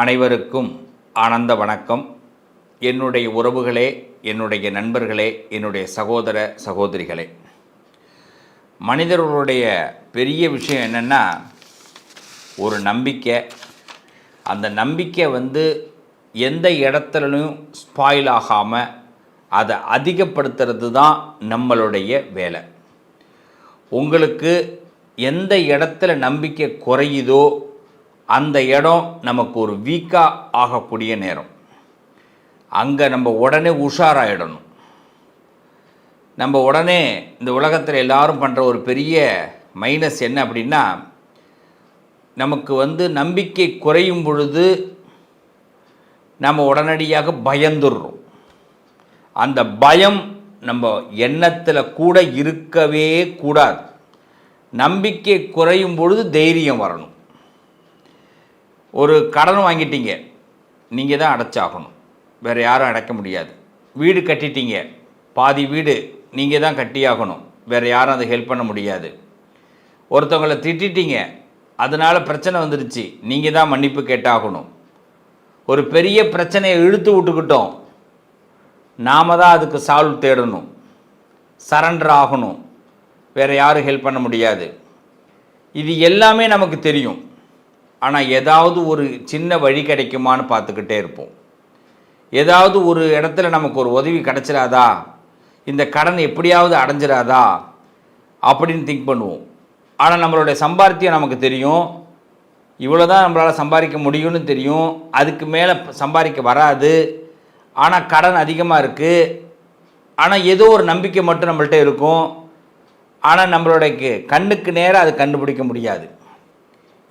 அனைவருக்கும் ஆனந்த வணக்கம். என்னுடைய உறவுகளே, என்னுடைய நண்பர்களே, என்னுடைய சகோதர சகோதரிகளே, மனிதர்களுடைய பெரிய விஷயம் என்னென்னா ஒரு நம்பிக்கை. அந்த நம்பிக்கை எந்த இடத்துலையும் ஸ்பாயில் ஆகாமல் அதை அதிகப்படுத்துறது தான் நம்மளுடைய வேலை. உங்களுக்கு எந்த இடத்துல நம்பிக்கை குறையுதோ அந்த இடம் நமக்கு ஒரு வீக்காக ஆகக்கூடிய நேரம். அங்கே நம்ம உடனே உஷாராயிடணும். நம்ம உடனே இந்த உலகத்தில் எல்லாரும் பண்ணுற ஒரு பெரிய மைனஸ் என்ன அப்படின்னா, நமக்கு நம்பிக்கை குறையும் பொழுது நம்ம உடனடியாக பயந்துடுறோம். அந்த பயம் நம்ம எண்ணத்தில் கூட இருக்கவே கூடாது. நம்பிக்கை குறையும் பொழுது தைரியம் வரணும். ஒரு கடன் வாங்கிட்டீங்க, நீங்கள் தான் அடைச்சாகணும், வேறு யாரும் அடைக்க முடியாது. வீடு கட்டிட்டீங்க, பாதி வீடு நீங்கள் தான் கட்டியாகணும், வேறு யாரும் அதை ஹெல்ப் பண்ண முடியாது. ஒருத்தவங்களை திட்டிட்டீங்க, அதனால் பிரச்சனை வந்துடுச்சு, நீங்கள் தான் மன்னிப்பு கேட்டாகணும். ஒரு பெரிய பிரச்சனையை இழுத்து விட்டுக்கிட்டோம், நாம் தான் அதுக்கு சால்வ் தேடணும், சரண்டர் ஆகணும், வேறு யாரும் ஹெல்ப் பண்ண முடியாது. இது எல்லாமே நமக்கு தெரியும். ஆனால் ஏதாவது ஒரு சின்ன வழி கிடைக்குமான்னு பார்த்துக்கிட்டே இருப்போம். ஏதாவது ஒரு இடத்துல நமக்கு ஒரு உதவி கிடச்சிடாதா, இந்த கடன் எப்படியாவது அடைஞ்சிடாதா அப்படின்னு திங்க் பண்ணுவோம். ஆனால் நம்மளுடைய சம்பாத்தியம் நமக்கு தெரியும், இவ்வளோ தான் நம்மளால் சம்பாதிக்க முடியும்னு தெரியும், அதுக்கு மேலே சம்பாதிக்க வராது. ஆனால் கடன் அதிகமாக இருக்குது. ஆனால் ஏதோ ஒரு நம்பிக்கை மட்டும் நம்மள்கிட்ட இருக்கும். ஆனால் நம்மளுடைய கண்ணுக்கு நேராக அது கண்டுபிடிக்க முடியாது.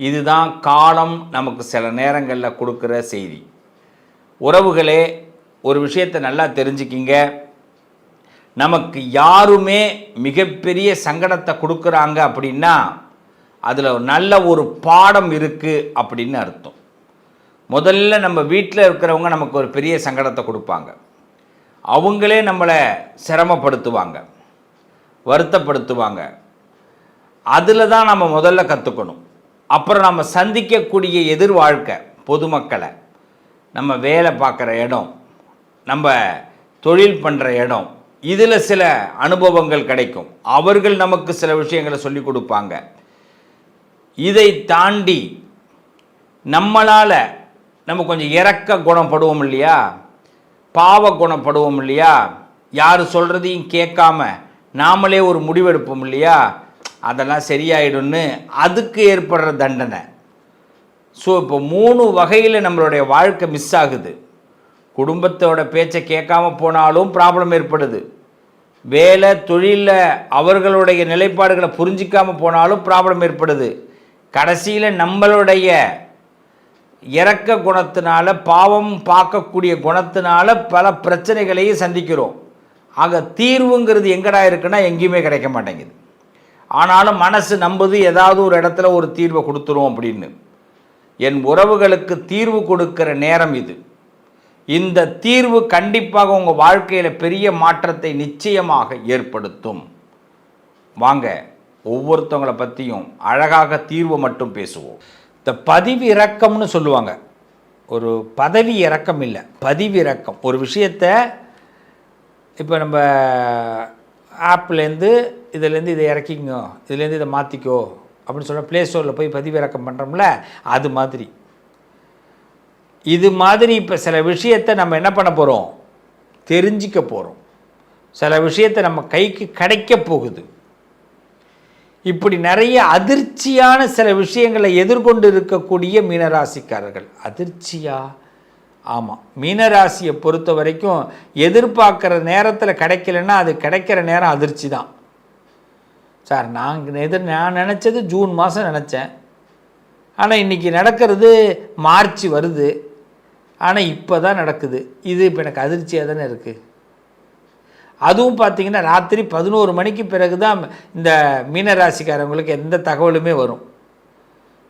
இதுதான் காலம் நமக்கு சில நேரங்களில் கொடுக்குற செய்தி. உறவுகளே, ஒரு விஷயத்தை நல்லா தெரிஞ்சுக்கிங்க. நமக்கு யாருமே மிகப்பெரிய சங்கடத்தை கொடுக்குறாங்க அப்படின்னா அதில் நல்ல ஒரு பாடம் இருக்குது அப்படின்னு அர்த்தம். முதல்ல நம்ம வீட்டில் இருக்கிறவங்க நமக்கு ஒரு பெரிய சங்கடத்தை கொடுப்பாங்க. அவங்களே நம்மளை சிரமப்படுத்துவாங்க, வருத்தப்படுத்துவாங்க. அதில் தான் நம்ம முதல்ல கற்றுக்கணும். அப்புறம் நம்ம சந்திக்கக்கூடிய எதிர் வாழ்க்கை, பொதுமக்களை, நம்ம வேலை பார்க்குற இடம், நம்ம தொழில் பண்ணுற இடம், இதில் சில அனுபவங்கள் கிடைக்கும். அவர்கள் நமக்கு சில விஷயங்களை சொல்லி கொடுப்பாங்க. இதை தாண்டி நம்மளால் நம்ம கொஞ்சம் இரக்க குணப்படுவோம் இல்லையா, பாவ குணப்படுவோம் இல்லையா, யார் சொல்கிறதையும் கேட்காம நாமளே ஒரு முடிவெடுப்போம் இல்லையா, அதெல்லாம் சரியாயிடும்னு அதுக்கு ஏற்படுற தண்டனை. ஸோ இப்போ 3 வகையில் நம்மளுடைய வாழ்க்கை மிஸ் ஆகுது. குடும்பத்தோட பேச்சை கேட்காம போனாலும் ப்ராப்ளம் ஏற்படுது. வேலை தொழிலில் அவர்களுடைய நிலைப்பாடுகளை புரிஞ்சிக்காமல் போனாலும் ப்ராப்ளம் ஏற்படுது. கடைசியில் நம்மளுடைய இரக்க குணத்தினால, பாவம் பார்க்கக்கூடிய குணத்தினால பல பிரச்சனைகளையும் சந்திக்கிறோம். ஆக தீர்வுங்கிறது எங்கடா இருக்குன்னா எங்கேயுமே கிடைக்க மாட்டேங்குது. ஆனாலும் மனசு நம்புது ஏதாவது ஒரு இடத்துல ஒரு தீர்வை கொடுத்துரும் அப்படின்னு. என் உறவுகளுக்கு தீர்வு கொடுக்கிற நேரம் இது. இந்த தீர்வு கண்டிப்பாக உங்கள் வாழ்க்கையில் பெரிய மாற்றத்தை நிச்சயமாக ஏற்படுத்தும். வாங்க, ஒவ்வொருத்தவங்களை பற்றியும் அழகாக தீர்வு மட்டும் பேசுவோம். இந்த பதிவு இறக்கம்னு சொல்லுவாங்க. ஒரு பதவி இறக்கம் இல்லை, பதிவு இறக்கம். ஒரு விஷயத்தை இப்போ நம்ம ஆப்லேருந்து இதிலேருந்து இதை இறக்கிங்க, இதுலேருந்து இதை மாற்றிக்கோ அப்படின்னு சொல்ல ப்ளே ஸ்டோரில் போய் பதிவிறக்கம் பண்ணுறோம்ல, அது மாதிரி. இது மாதிரி இப்போ சில விஷயத்தை நம்ம என்ன பண்ண போகிறோம், தெரிஞ்சிக்க போகிறோம். சில விஷயத்தை நம்ம கைக்கு கிடைக்க போகுது. இப்படி நிறைய அதிர்ச்சியான சில விஷயங்களை எதிர்கொண்டு இருக்கக்கூடிய மீனராசிக்காரர்கள். அதிர்ச்சியா? ஆமாம், மீனராசியை பொறுத்த வரைக்கும் எதிர்பார்க்குற நேரத்தில் கிடைக்கலன்னா அது கிடைக்கிற நேரம் அதிர்ச்சி தான். சார், நான் நினச்சது ஜூன் மாதம் நினச்சேன், ஆனால் இன்றைக்கி நடக்கிறது மார்ச் வருது, ஆனால் இப்போ தான் நடக்குது. இது இப்போ எனக்கு அதிர்ச்சியாக தானே இருக்குது. அதுவும் பார்த்திங்கன்னா ராத்திரி 11 மணிக்கு பிறகு தான் இந்த மீனராசிக்காரங்களுக்கு எந்த தகவலுமே வரும்.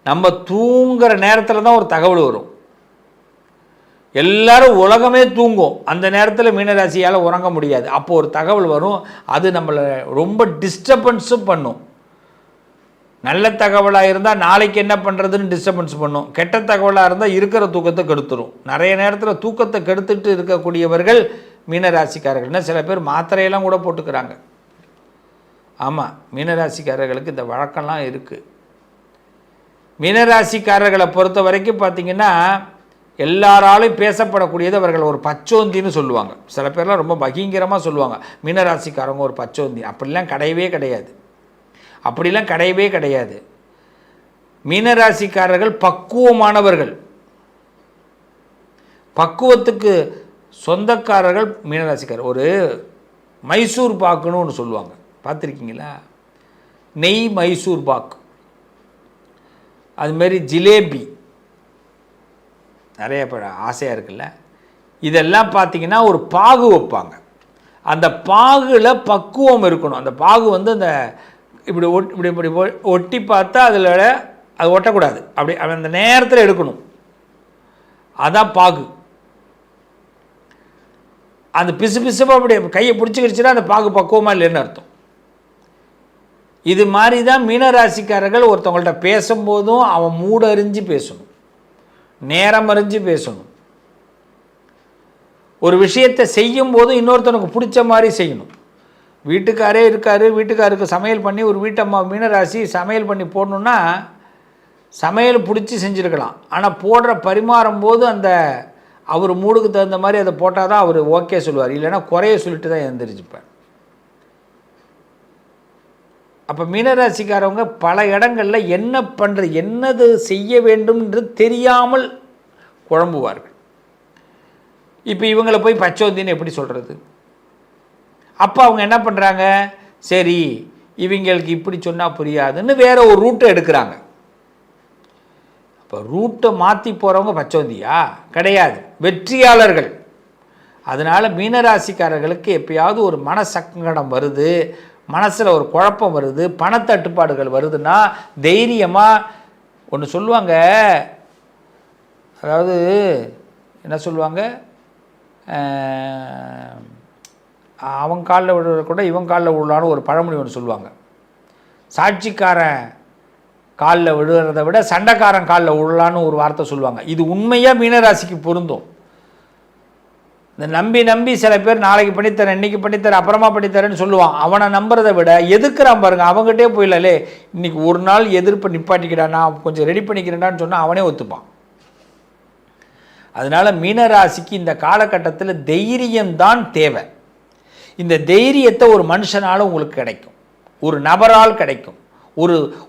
நம்ம தூங்குகிற நேரத்தில் தான் ஒரு தகவல் வரும். எல்லாரும் உலகமே தூங்கும், அந்த நேரத்தில் மீனராசியால் உறங்க முடியாது. அப்போது ஒரு தகவல் வரும், அது நம்மளை ரொம்ப டிஸ்டர்பன்ஸும் பண்ணும். நல்ல தகவலாக இருந்தால் நாளைக்கு என்ன பண்ணுறதுன்னு டிஸ்டர்பன்ஸ் பண்ணும், கெட்ட தகவலாக இருந்தால் இருக்கிற தூக்கத்தை கெடுத்துரும். நிறைய நேரத்தில் தூக்கத்தை கெடுத்துட்டு இருக்கக்கூடியவர்கள் மீனராசிக்காரர்கள்னா சில பேர் மாத்திரையெல்லாம் கூட போட்டுக்கிறாங்க. ஆமாம், மீனராசிக்காரர்களுக்கு இந்த வழக்கம்லாம் இருக்குது. மீனராசிக்காரர்களை பொறுத்த வரைக்கும் பார்த்திங்கன்னா எல்லாராலும் பேசப்படக்கூடியது அவர்கள் ஒரு பச்சோந்தின்னு சொல்லுவாங்க. சில பேர்லாம் ரொம்ப பகிங்கரமாக சொல்லுவாங்க மீனராசிக்காரங்க ஒரு பச்சோந்தி. அப்படிலாம் கிடையவே கிடையாது. மீனராசிக்காரர்கள் பக்குவமானவர்கள், பக்குவத்துக்கு சொந்தக்காரர்கள் மீனராசிக்காரர். ஒரு மைசூர் பாக்குன்னு ஒன்று சொல்லுவாங்க, பார்த்துருக்கீங்களா? நெய் மைசூர் பாக்கு, அதுமாரி ஜிலேபி, நிறைய ஆசையாக இருக்குல்ல. இதெல்லாம் பார்த்திங்கன்னா ஒரு பாகு வைப்பாங்க. அந்த பாகில் பக்குவம் இருக்கணும். அந்த பாகு வந்து அந்த இப்படி ஒட்டி பார்த்தா அதில் அது ஒட்டக்கூடாது, அப்படி அந்த நேரத்தில் எடுக்கணும். அதான் பாகு. அந்த பிசுப்பாக அப்படி கையை பிடிச்சிக்கிடுச்சுன்னா அந்த பாகு பக்குவமாக இல்லைன்னு அர்த்தம். இது மாதிரி தான் மீனராசிக்காரர்கள் ஒருத்தவங்கள்ட்ட பேசும்போதும் அவன் மூடறிஞ்சு பேசணும், நேரம் அறிஞ்சு பேசணும். ஒரு விஷயத்தை செய்யும் போதும் இன்னொருத்தனுக்கு பிடிச்ச மாதிரி செய்யணும். வீட்டுக்காரே இருக்கார், வீட்டுக்காருக்கு சமையல் பண்ணி ஒரு வீட்டம்மா மீனராசி சமையல் பண்ணி போடணுன்னா சமையல் பிடிச்சி செஞ்சுருக்கலாம். ஆனால் போடுற பரிமாறும் போது அந்த அவர் மூடுக்கு தகுந்த மாதிரி அதை போட்டால் தான் அவர் ஓகே சொல்லுவார், இல்லைன்னா குறைய சொல்லிட்டு தான் எழுந்திரிச்சுப்பார். அப்போ மீனராசிக்காரவங்க பல இடங்களில் என்ன பண்ணுறது, என்னது செய்ய வேண்டும் என்று தெரியாமல் குழம்புவார்கள். இப்போ இவங்களை போய் பச்சோந்தின்னு எப்படி சொல்கிறது? அப்போ அவங்க என்ன பண்ணுறாங்க, சரி இவங்களுக்கு இப்படி சொன்னால் புரியாதுன்னு வேற ஒரு ரூட்டை எடுக்கிறாங்க. இப்போ ரூட்டை மாற்றி போகிறவங்க பச்சோந்தியா? கிடையாது, வெற்றியாளர்கள். அதனால் மீனராசிக்காரர்களுக்கு எப்பயாவது ஒரு மனசங்கடம் வருது, மனசில் ஒரு குழப்பம் வருது, பணத்தட்டுப்பாடுகள் வருதுன்னா தைரியமாக ஒன்று சொல்லுவாங்க. அதாவது என்ன சொல்லுவாங்க, அவன் காலில் விழுற கூட இவன் காலில் விழலான்னு ஒரு பழமொழி ஒன்று சொல்லுவாங்க. சாட்சிக்காரன் காலில் விழுகிறத விட சண்டைக்காரன் காலில் விழலான்னு ஒரு வார்த்தை சொல்லுவாங்க. இது உண்மையாக மீனராசிக்கு பொருந்தும். இந்த நம்பி சில பேர் நாளைக்கு பண்ணித்தரேன், இன்றைக்கி பண்ணித்தரேன், அப்புறமா பண்ணித்தரேன்னு சொல்லுவான். அவனை நம்புறதை விட எதிர்க்கிறான் பாருங்க, அவங்ககிட்டே போயிடலே இன்றைக்கி ஒரு நாள் எதிர்ப்பு நிப்பாட்டிக்கிறா, நான் கொஞ்சம் ரெடி பண்ணிக்கிறேன்டான்னு சொன்னால் அவனே ஒத்துப்பான். அதனால் மீனராசிக்கு இந்த காலகட்டத்தில் தைரியம்தான் தேவை. இந்த தைரியத்தை ஒரு மனுஷனால் உங்களுக்கு கிடைக்கும், ஒரு நபரால் கிடைக்கும்,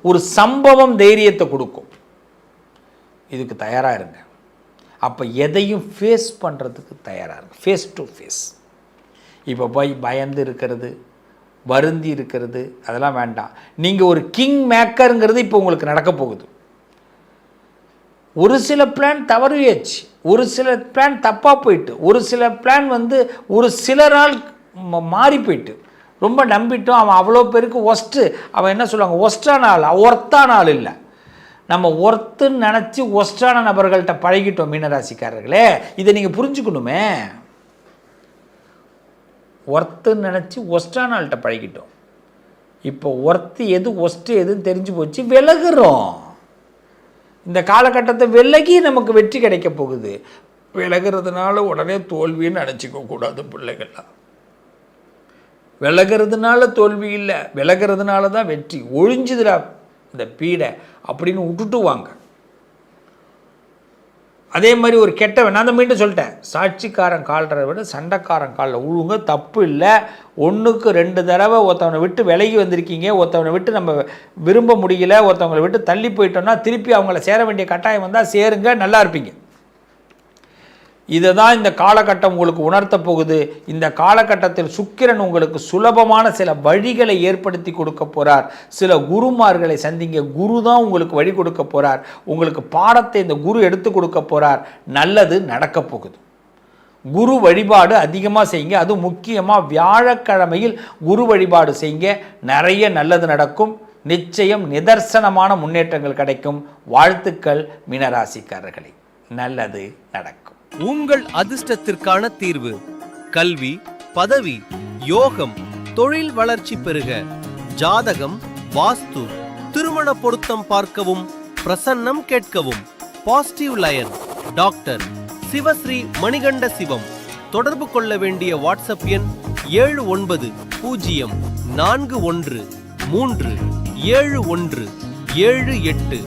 ஒரு சம்பவம் தைரியத்தை கொடுக்கும். இதுக்கு தயாராக இருங்க. அப்போ எதையும் ஃபேஸ் பண்ணுறதுக்கு தயாராக இருங்க, ஃபேஸ் டு ஃபேஸ். இப்போ போய் பயந்து இருக்கிறது, வருந்தி இருக்கிறது, அதெல்லாம் வேண்டாம். நீங்கள் ஒரு கிங் மேக்கருங்கிறது இப்போ உங்களுக்கு நடக்க போகுது. ஒரு சில பிளான் தவறியாச்சு, ஒரு சில பிளான் தப்பாக போயிட்டு, ஒரு சில பிளான் வந்து ஒரு சிலரால் மாறி போயிட்டு, ரொம்ப நம்பிட்டோம். அவன் அவ்வளோ பேருக்கு ஒஸ்ட்டு, அவன் என்ன சொல்லுவாங்க, ஒஸ்டான ஆள், ஒர்த்தான ஆள் இல்லை. நம்ம ஒர்த்துன்னு நினச்சி ஒஸ்டான நபர்கள்ட்ட பழகிட்டோம் மீனராசிக்காரர்களே. இதை நீங்கள் புரிஞ்சுக்கணுமே. ஒர்த்துன்னு நினச்சி ஒஸ்டான ஆள்கிட்ட பழகிட்டோம். இப்போ ஒர்த்து எது ஒஸ்ட்டு எதுன்னு தெரிஞ்சு போச்சு, விலகுறோம். இந்த காலகட்டத்தை விலகி நமக்கு வெற்றி கிடைக்க போகுது. விலகிறதுனால உடனே தோல்வின்னு நினச்சிக்க கூடாது பிள்ளைகள்லாம். விலகிறதுனால தோல்வி இல்லை, விலகிறதுனால தான் வெற்றி. ஒழிஞ்சுதுடா இந்த பீடை அப்படின்னு விட்டுட்டு வாங்க. அதே மாதிரி ஒரு கெட்டவன், நான் மீண்டும் சொல்லிட்டேன், சாட்சிக்காரன் கால்றதை விட சண்டைக்காரன் காலில் உழுவுங்க, தப்பு இல்லை. 1க்கு 2 தடவை ஒருத்தவனை விட்டு விலகி வந்திருக்கீங்க, ஒருத்தவனை விட்டு நம்ம விரும்ப முடியல, ஒருத்தவங்களை விட்டு தள்ளி போயிட்டோம்னா திருப்பி அவங்கள சேர வேண்டிய கட்டாயம் வந்தால் சேருங்க, நல்லா இருப்பீங்க. இதை தான் இந்த காலகட்டம் உங்களுக்கு உணர்த்த போகுது. இந்த காலகட்டத்தில் சுக்கிரன் உங்களுக்கு சுலபமான சில வழிகளை ஏற்படுத்தி கொடுக்க போகிறார். சில குருமார்களை சந்திங்க, குரு தான் உங்களுக்கு வழி கொடுக்க போகிறார். உங்களுக்கு பாடத்தை இந்த குரு எடுத்து கொடுக்க போகிறார். நல்லது நடக்க போகுது. குரு வழிபாடு அதிகமாக செய்யுங்க. அதுவும் முக்கியமாக வியாழக்கிழமையில் குரு வழிபாடு செய்யுங்க. நிறைய நல்லது நடக்கும். நிச்சயம் நிதர்சனமான முன்னேற்றங்கள் கிடைக்கும். வாழ்த்துக்கள் மீனராசிக்காரர்களே, நல்லது நடக்கும். உங்கள் அதிர்ஷ்டத்திற்கான தீர்வு கல்வி, பதவி, யோகம், தொழில் வளர்ச்சி பெறுக. ஜாதகம், வாஸ்து, திருமண பொருத்தம் பார்க்கவும் பிரசன்னம் கேட்கவும் positive lion doctor Sivasri Manikanda Sivam. தொடர்பு கொள்ள வேண்டிய வாட்ஸ்அப் எண் 7904137178.